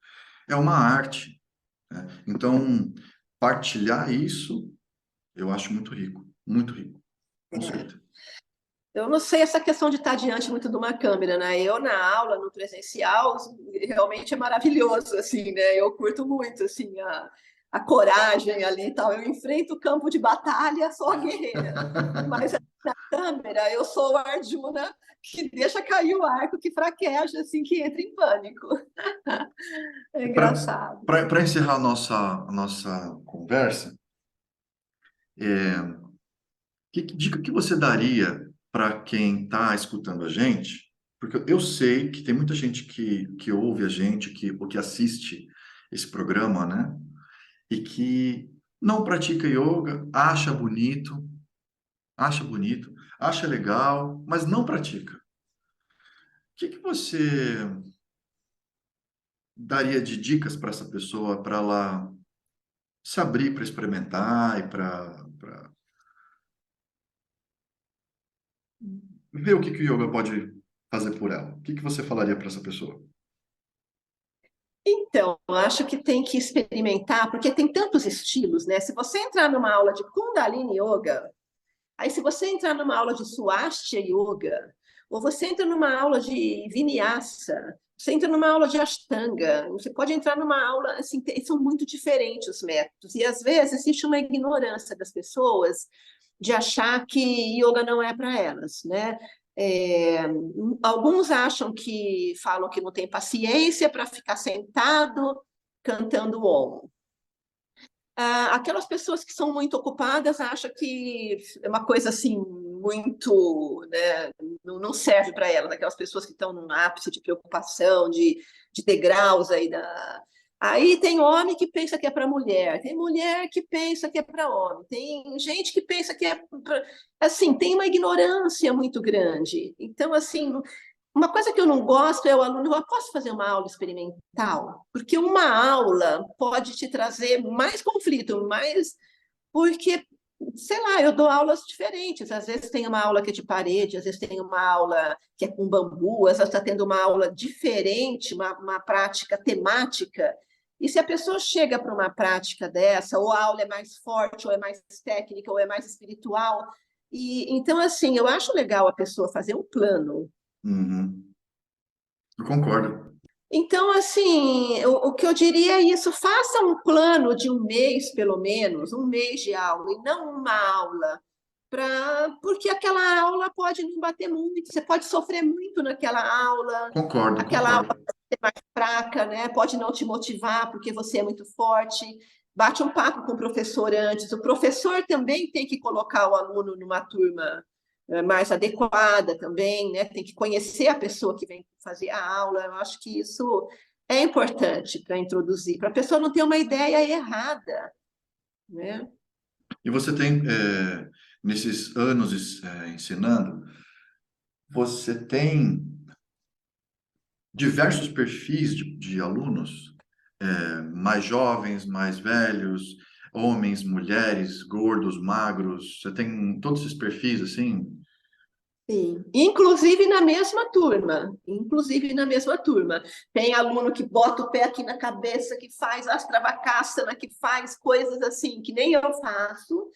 é uma arte, né? Então, partilhar isso, eu acho muito rico, com certeza. Eu não sei essa questão de estar diante muito de uma câmera, né? Eu na aula, no presencial, realmente é maravilhoso, assim, né? Eu curto muito, assim, a coragem ali e tal. Eu enfrento o campo de batalha, sou a guerreira. Mas na câmera, eu sou a Arjuna que deixa cair o arco, que fraqueja, assim, que entra em pânico. É engraçado. Para encerrar a nossa conversa, que dica que você daria para quem está escutando a gente? Porque eu sei que tem muita gente que ouve a gente, ou que assiste esse programa, né? E que não pratica yoga, acha bonito, acha legal, mas não pratica. O que você daria de dicas para essa pessoa, para ela se abrir para experimentar e para ver o que o yoga pode fazer por ela? O que você falaria para essa pessoa? Então, eu acho que tem que experimentar, porque tem tantos estilos, né? Se você entrar numa aula de Kundalini Yoga, aí, se você entrar numa aula de Swastika Yoga, ou você entra numa aula de Vinyasa, você entra numa aula de Ashtanga, você pode entrar numa aula, assim, são muito diferentes os métodos. E às vezes existe uma ignorância das pessoas de achar que yoga não é para elas, né? É, alguns acham que falam que não tem paciência para ficar sentado cantando Om. Aquelas pessoas que são muito ocupadas acham que é uma coisa assim muito, né, não serve para elas, aquelas pessoas que estão num ápice de preocupação, de degraus aí da. Aí tem homem que pensa que é para mulher, tem mulher que pensa que é para homem, tem gente que pensa que é assim, tem uma ignorância muito grande. Então, assim, Uma coisa que eu não gosto é o aluno, eu posso fazer uma aula experimental? Porque uma aula pode te trazer mais conflito, mais porque, sei lá, eu dou aulas diferentes. Às vezes tem uma aula que é de parede, às vezes tem uma aula que é com bambu, às vezes está tendo uma aula diferente, uma prática temática. E se a pessoa chega para uma prática dessa, ou a aula é mais forte, ou é mais técnica, ou é mais espiritual. E então, assim, eu acho legal a pessoa fazer um plano. Uhum. Eu concordo. Então, assim, o que eu diria é isso: faça um plano de um mês, pelo menos, um mês de aula, e não uma aula, porque aquela aula pode não bater muito, você pode sofrer muito naquela aula, Concordo, aquela aula concordo. é mais fraca, né? Pode não te motivar porque você é muito forte. Bate um papo com o professor antes. O professor também tem que colocar o aluno numa turma mais adequada também, né? Tem que conhecer a pessoa que vem fazer a aula. Eu acho que isso é importante para introduzir, para a pessoa não ter uma ideia errada, né? E você tem, nesses anos, ensinando, você tem diversos perfis de alunos, mais jovens, mais velhos, homens, mulheres, gordos, magros. Você tem todos esses perfis assim? Sim, inclusive na mesma turma. Tem aluno que bota o pé aqui na cabeça, que faz astravacassana, que faz coisas assim que nem eu faço,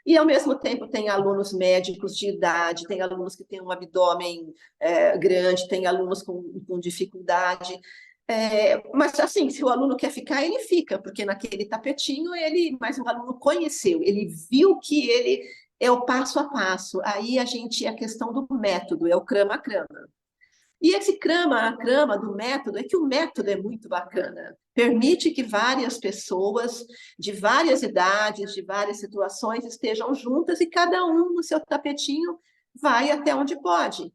e ao mesmo tempo tem alunos médicos de idade, tem alunos que têm um abdômen grande, tem alunos com dificuldade. Mas assim, se o aluno quer ficar, ele fica, porque naquele tapetinho mas o aluno conheceu, ele viu que ele é o passo a passo. Aí a questão do método, é o crama a crama. E esse crama a crama do método é que o método é muito bacana. Permite que várias pessoas de várias idades, de várias situações estejam juntas e cada um no seu tapetinho vai até onde pode.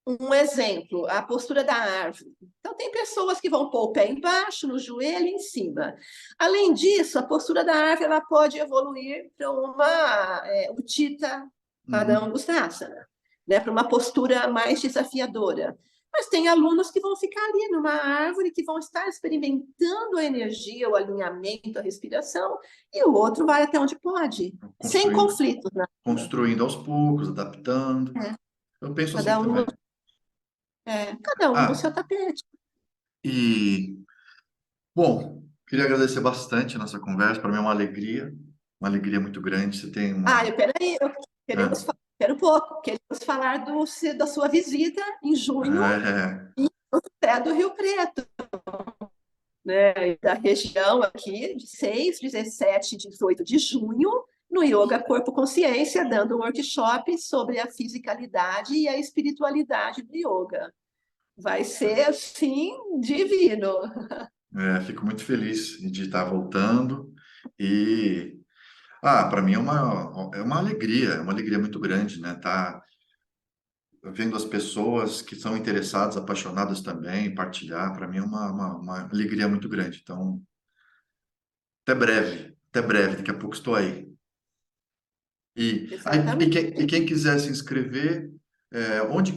Um exemplo, a postura da árvore. Então, tem pessoas que vão pôr o pé embaixo, no joelho e em cima. Além disso, a postura da árvore ela pode evoluir para uma Utthita Pada Uhum. Angustasana, né? Para uma postura mais desafiadora. Mas tem alunos que vão ficar ali numa árvore, que vão estar experimentando a energia, o alinhamento, a respiração, e o outro vai até onde pode, sem Construindo, conflitos, né? construindo aos poucos, adaptando. Eu penso assim Cada um, também. cada um no Ah, seu tapete. e bom, queria agradecer bastante a nossa conversa. Para mim é uma alegria muito grande. Você tem Ah, uma, peraí, né? espera um pouco, queremos falar da sua visita em junho, É, é do Rio Preto, né? Da região aqui, de 6, 17 e 18 de junho, no Yoga Corpo Consciência, dando um workshop sobre a fisicalidade e a espiritualidade do yoga. Vai ser, assim, divino. fico muito feliz de estar voltando e para mim é uma alegria muito grande, né? Tá vendo as pessoas que são interessadas, apaixonadas também, partilhar, para mim é uma alegria muito grande. Então, até breve, daqui a pouco estou aí. E Exatamente. quem quiser se inscrever, onde é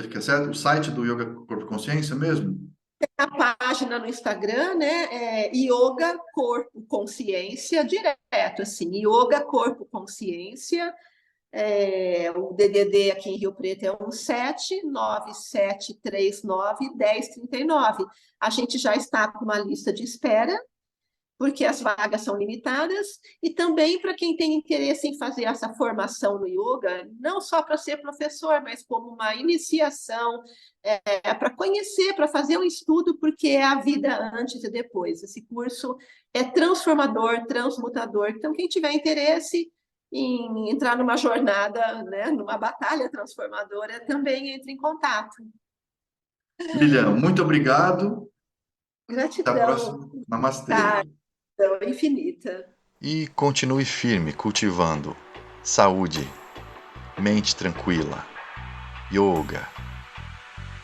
que é certo? O site do Yoga Corpo e Consciência mesmo? A página no Instagram, né, Yoga Corpo Consciência, direto, assim, Yoga Corpo Consciência. O DDD aqui em Rio Preto é 1797391039. A gente já está com uma lista de espera, porque as vagas são limitadas, e também para quem tem interesse em fazer essa formação no yoga, não só para ser professor, mas como uma iniciação, para conhecer, para fazer um estudo, porque é a vida antes e depois. Esse curso é transformador, transmutador. Então, quem tiver interesse em entrar numa jornada, né, numa batalha transformadora, também entre em contato. Lilian, muito obrigado. Até a Gratidão, próxima. Namastê. tá? Infinita. E continue firme cultivando saúde, mente tranquila, yoga,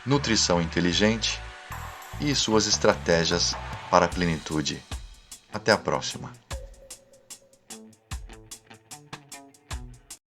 nutrição inteligente e suas estratégias para a plenitude. Até a próxima.